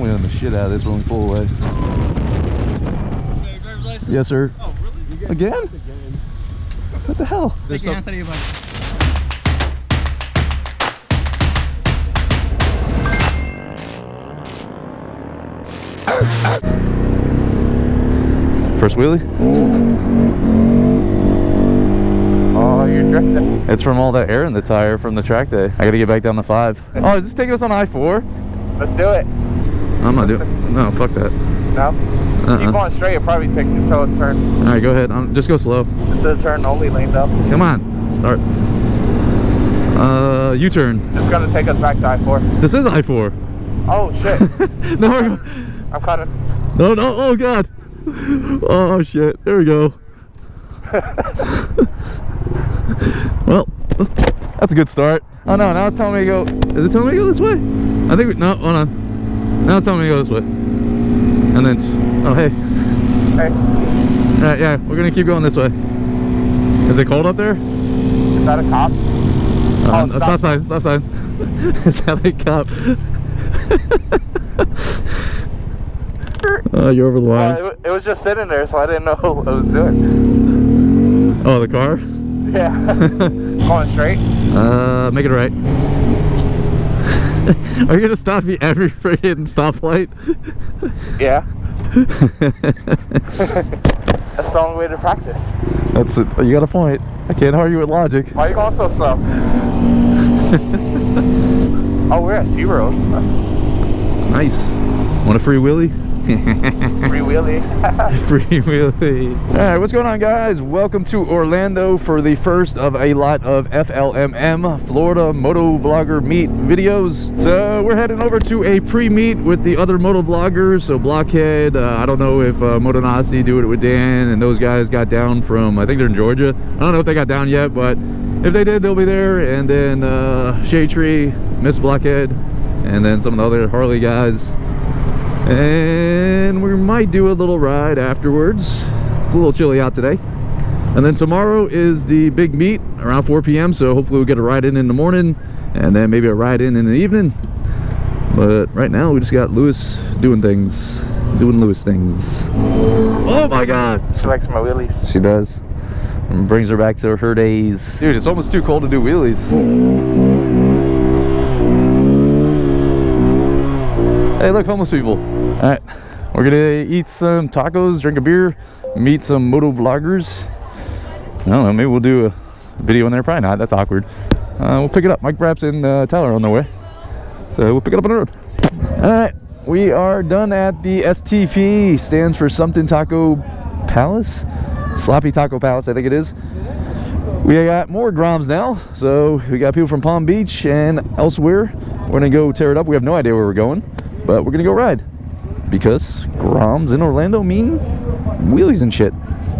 wheeling the shit out of this when we pull away. Driver's license? Yes, sir. Oh, really? Again? What the hell? Thank you, Anthony. Bye. First wheelie? Oh, you're drifting. It's from all that air in the tire from the track day. I gotta get back down to 5. Oh, is this taking us on I-4? Let's do it. I'm not doing. No, fuck that. No? Keep going straight. It'll probably take until it's turned. All right, go ahead. Just go slow. This is a turn only lane up. Come on, start. U-turn. It's gonna take us back to I-4. This is I-4. Oh shit. No, I'm cutting. no, oh god. Oh shit. There we go. Well, that's a good start. Oh no, now it's telling me to go. Is it telling me to go this way? I think no, hold on. Now it's telling me to go this way. And then, oh hey. Hey. Alright, yeah, we're gonna keep going this way. Is it cold up there? Is that a cop? Oh, stop sign, stop sign. Is that a cop? Oh, you're over the line. Well, it was just sitting there, so I didn't know what it was doing. Oh, the car? Yeah. Going straight? Make it right. Are you gonna stop me every freaking stoplight? Yeah. That's the only way to practice. That's it. You got a point. I can't argue with logic. Why are you going so slow? Oh, we're at SeaWorld. Nice. Want a free wheelie? Free wheelie. Free wheelie. Alright, what's going on, guys? Welcome to Orlando for the first of a lot of FLMM, Florida Motovlogger Meet videos. So we're heading over to a pre-meet with the other motovloggers. So Blockhead, I don't know if Motonasi do it with Dan and those guys got down from, I think they're in Georgia. I don't know if they got down yet, but if they did, they'll be there. And then Shade Tree, Miss Blockhead, and then some of the other Harley guys. And we might do a little ride afterwards. It's a little chilly out today. And then tomorrow is the big meet around 4 p.m. So hopefully we'll get a ride in the morning and then maybe a ride in the evening. But right now we just got Lewis doing things, doing Lewis things. Oh my God. She likes my wheelies. She does. And brings her back to her days. Dude, it's almost too cold to do wheelies. Hey, look, homeless people. All right, we're gonna eat some tacos, drink a beer, meet some moto vloggers. I don't know, maybe we'll do a video in there. Probably not, that's awkward. We'll pick it up. Mike Braps and Tyler are on their way, so we'll pick it up on the road. All right, we are done at the STP. Stands for something Taco Palace, Sloppy Taco Palace, I think it is. We got more Groms now, so we got people from Palm Beach and elsewhere. We're gonna go tear it up. We have no idea where we're going, but we're gonna go ride because Groms in Orlando mean wheelies and shit.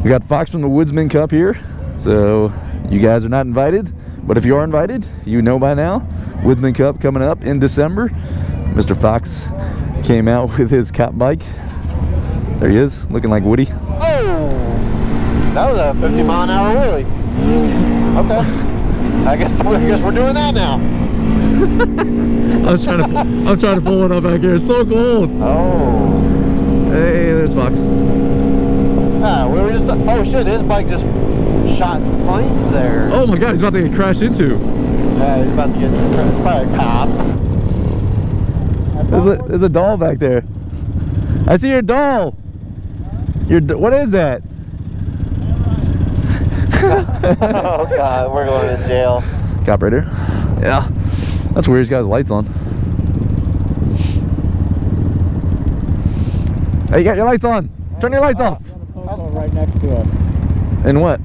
We got Fox from the Woodsman Cup here, so you guys are not invited, but if you are invited, you know by now. Woodsman Cup coming up in December. Mr. Fox came out with his cop bike. There he is, looking like Woody. Oh, that was a 50-mile-an-hour wheelie. Okay, I guess we're doing that now. I'm trying to pull one up back here. It's so cold. Oh. Hey, there's Fox. Ah, we were just. Oh shit! His bike just shot some flames there. Oh my God, he's about to get crashed into. Yeah, he's about to get. It's probably a cop. There's a doll back there. I see your doll. What is that? Oh God, we're going to jail. Cop right here. Yeah. That's weird, he's got his lights on. Hey, you got your lights on. Turn your lights off. Right next to us. And what?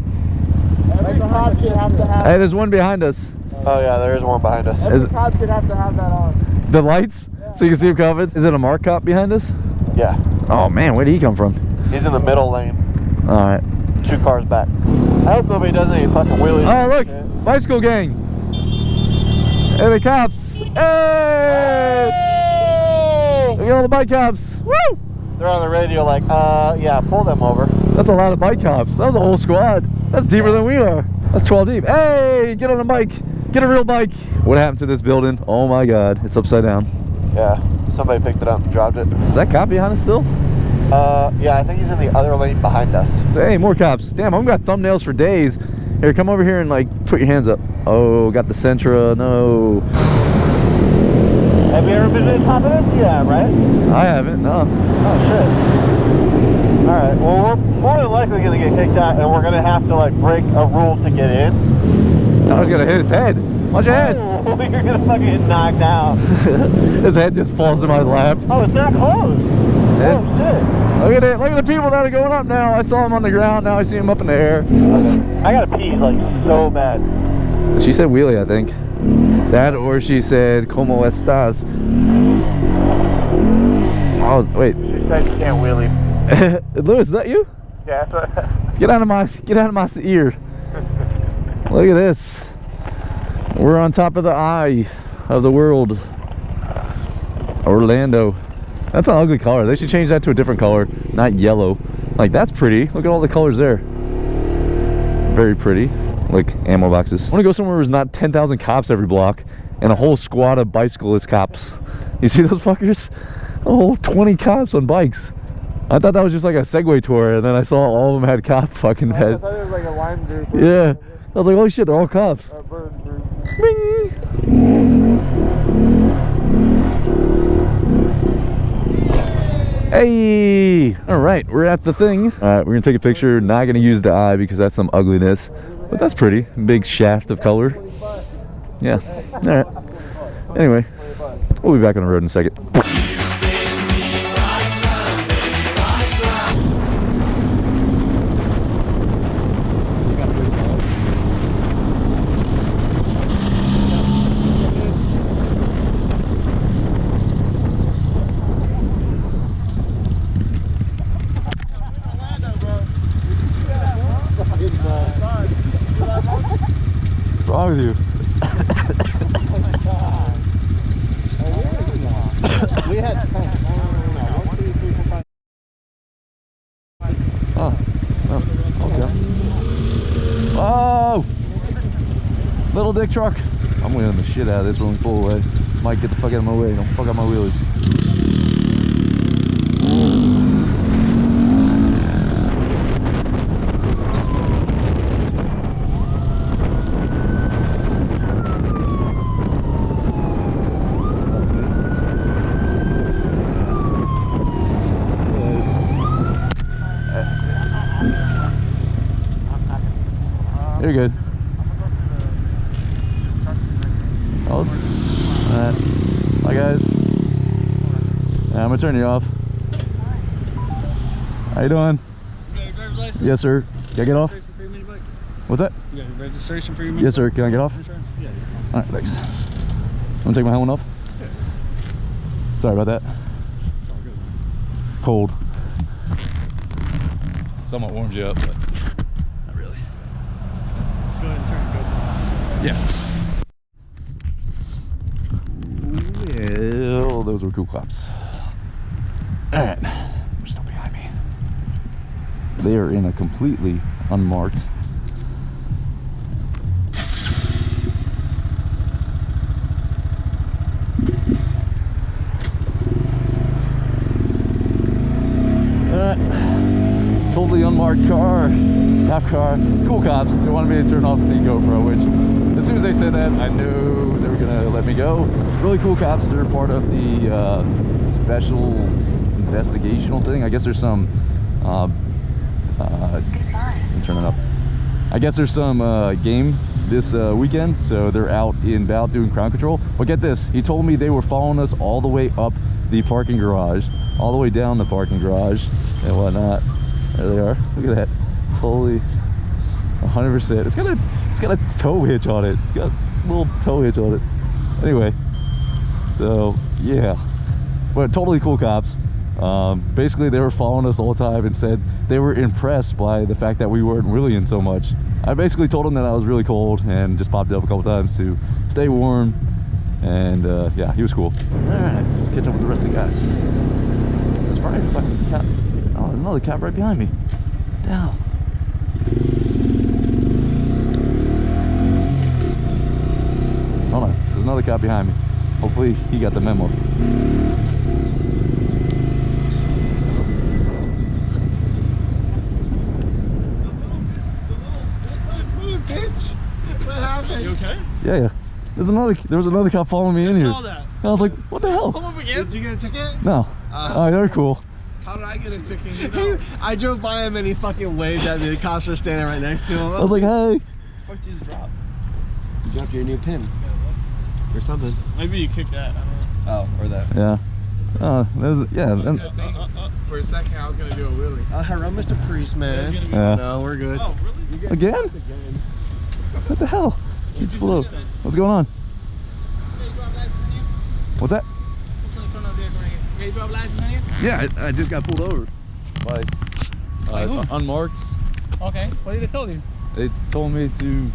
Every cop should have to have. Hey, there's one behind us. Oh yeah, there is one behind us. Every cop should have to have that on. The lights? Yeah. So you can see him coming? Is it a marked cop behind us? Yeah. Oh man, where did he come from? He's in the middle lane. Alright. 2 cars back. I hope nobody does any fucking wheelies. Oh look! Bicycle gang! Hey, the cops! Hey! Hey! Look at all the bike cops! Woo! They're on the radio like, yeah, pull them over. That's a lot of bike cops. That was a whole squad. That's deeper than we are. That's 12 deep. Hey, get on a bike. Get a real bike. What happened to this building? Oh my God, it's upside down. Yeah, somebody picked it up and dropped it. Is that cop behind us still? Yeah, I think he's in the other lane behind us. Hey, more cops. Damn, I've got thumbnails for days. Here, come over here and like put your hands up. Oh, got the Sentra. No. Have you ever been to the top of this? Yeah, right? I haven't. No. Oh, shit. Alright, well, we're more than likely going to get kicked out, and we're going to have to, like, break a rule to get in. I was gonna hit his head. Watch your head. Oh, you're going to fucking get knocked out. His head just falls in my lap. Oh, it's not closed. Oh, shit. Look at it. Look at the people that are going up now. I saw him on the ground. Now I see him up in the air. Okay. I got to pee, like, so bad. She said wheelie, I think. That or she said, ¿Cómo estás? Oh, wait. She said you can't wheelie. Lewis, is that you? Yeah, that's what... Get out of my ear. Look at this. We're on top of the eye of the world. Orlando. That's an ugly color. They should change that to a different color, not yellow. Like, that's pretty. Look at all the colors there. Very pretty. Like ammo boxes. I want to go somewhere where there's not 10,000 cops every block and a whole squad of bicyclist cops. You see those fuckers? A whole 20 cops on bikes. I thought that was just like a Segway tour, and then I saw all of them had cop fucking head. I thought it was like a lime group. Yeah. I was like, holy shit, they're all cops. Or bird group. Hey! Alright, we're at the thing. Alright, we're gonna take a picture. Not gonna use the eye because that's some ugliness. But that's pretty. Big shaft of color. Yeah. Alright. Anyway, we'll be back on the road in a second. What's wrong with you? We had 10. 1, 2, 3, 4, 5. Oh, okay. Oh! Little dick truck. I'm wheeling the shit out of this when we pull away. Mike, get the fuck out of my way. Don't fuck up my wheelies. You're good. Oh, alright. Bye, guys. Yeah, I'm gonna turn you off. How you doing? You got your driver's license? Yes, sir. Can I get off? Registration for your mini bike? What's that? You got your registration for your mini Yes, sir. Can I get off? Insurance? Yeah, you're fine. Alright, thanks. Wanna take my helmet off? Yeah. Sorry about that. It's all good, man. It's cold. Somewhat warms you up, but not really. Go ahead and turn the GoPro. Yeah. Well, those were cool cops. Alright. They're still behind me. They are in a completely unmarked totally unmarked car, cop car. It's cool cops. They wanted me to turn off the GoPro, which as soon as they said that, I knew they were gonna let me go. Really cool cops. They're part of the special investigational thing. I guess there's some turn it up. I guess there's some game this weekend, so they're out and about doing crowd control. But get this, he told me they were following us all the way up the parking garage, all the way down the parking garage and whatnot. There they are. Look at that. Totally 100%. It's got a tow hitch on it. It's got a little tow hitch on it. Anyway, so yeah, but totally cool cops. Basically they were following us the whole time and said they were impressed by the fact that we weren't wheeling so much. I basically told them that I was really cold and just popped up a couple times to stay warm, and yeah, he was cool. All right, let's catch up with the rest of the guys. There's probably a fucking cop. Oh, there's another cop right behind me. Down. Hold on, there's another cop behind me. Hopefully he got the memo. Bitch, what happened? You okay? Yeah. There was another cop following me in here. I saw that. I was like, what the hell? Come up again. Did you get a ticket? No. Oh, they're cool. How did I get a ticket? You know? I drove by him and he fucking waved at me. The cops were standing right next to him. I was like, hey. What you just dropped? You dropped your new pin. Or something. Maybe you kicked that. I don't know. Oh, or that. Yeah. And, For a second, I was gonna do a wheelie. Hello, Mr. Priest, man. yeah. No, we're good. Oh, really? Again? What the hell? It's full of- What's going on? What's that? You drive license on you? Yeah, I just got pulled over by who? unmarked. Okay. What did they tell you? They told me to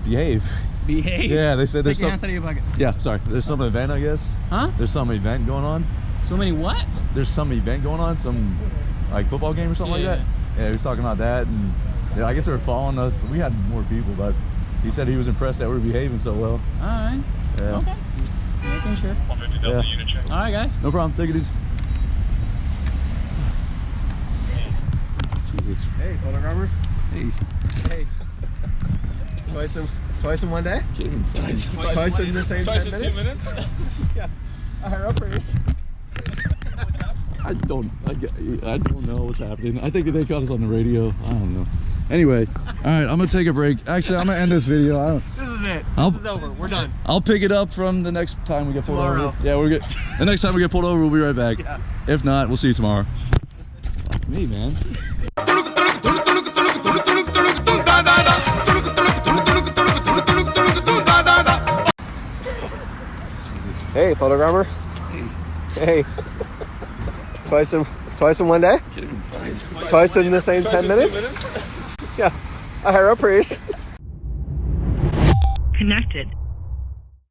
behave. Behave. Yeah, they said there's Take your some. hands out of your pocket. Yeah, sorry. There's some event, I guess. Huh? There's some event going on. So many what? There's some event going on, some like football game or something Yeah. like that. Yeah, he was talking about that, and yeah, I guess they were following us. We had more people, but he said he was impressed that we were behaving so well. All right. Yeah. Okay. Just making sure. Yeah. All right, guys. No problem. Take it easy. Jesus. Hey, Photogromer. Hey. Hey. Twice in one day? Jaden. Twice in the same Twice 10 in minutes? 2 minutes? Yeah. A higher up race. I don't know what's happening. I think they caught us on the radio. I don't know. Anyway, all right, I'm gonna take a break. Actually, I'm gonna end this video. This is it. I'll- This is over. We're done. I'll pick it up from the next time we get pulled Tomorrow. over. Yeah, we're good. The next time we get pulled over, we'll be right back. Yeah. If not, we'll see you tomorrow. Fuck me, man. Hey, Photogrammer. Hey. Twice in one day? Twice in the same 10 minutes? Yeah. A higher up race. Connected.